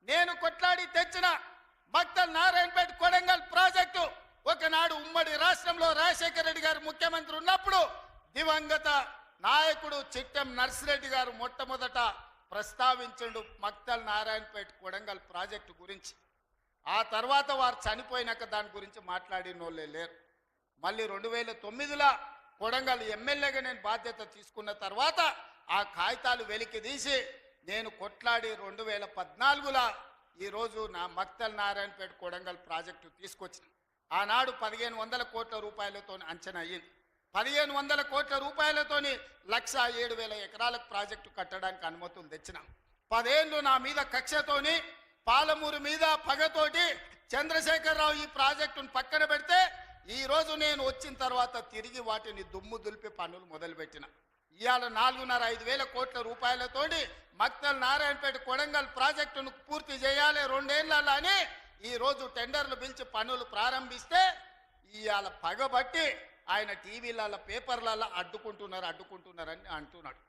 నేను కొట్లాడి తెచ్చిన మక్తల్ నారాయణపేట కొడంగల్ ప్రాజెక్టు ఒకనాడు ఉమ్మడి రాష్ట్రంలో రాజశేఖర రెడ్డి గారు ముఖ్యమంత్రి ఉన్నప్పుడు దివంగత నాయకుడు చిట్టెం నర్సిరెడ్డి గారు మొట్టమొదట ప్రస్తావించండు మక్తల్ నారాయణపేట కొడంగల్ ప్రాజెక్టు గురించి. ఆ తర్వాత వారు చనిపోయినాక దాని గురించి మాట్లాడిన వాళ్ళే లేరు. మళ్ళీ 2009లో కొడంగల్ ఎమ్మెల్యేగా నేను బాధ్యత తీసుకున్న తర్వాత ఆ కాగితాలు వెలికి తీసి నేను కొట్లాడి 2014లో ఈరోజు నా మక్తల్ నారాయణపేట కొడంగల్ ప్రాజెక్టు తీసుకొచ్చిన. ఆనాడు 1500 కోట్ల రూపాయలతో అంచనా అయ్యింది. 1500 కోట్ల రూపాయలతోని 1,07,000 ఎకరాలకు ప్రాజెక్టు కట్టడానికి అనుమతులు తెచ్చినాం. 10 ఏళ్ళు నా మీద కక్షతోని పాలమూరు మీద పగతోటి చంద్రశేఖరరావు ఈ ప్రాజెక్టును పక్కన పెడితే ఈ రోజు నేను వచ్చిన తర్వాత తిరిగి వాటిని దుమ్ము దులిపి పనులు మొదలుపెట్టిన. ఇవాళ 4,500 కోట్ల రూపాయలతోటి మక్తల్ నారాయణపేట కొడంగల్ ప్రాజెక్టును పూర్తి చేయాలి 2 ఏళ్ళలో అని ఈ రోజు టెండర్లు పిలిచి పనులు ప్రారంభిస్తే ఇవాళ పగబట్టి ఆయన టీవీలలో పేపర్లలో అడ్డుకుంటున్నారని అంటున్నాడు.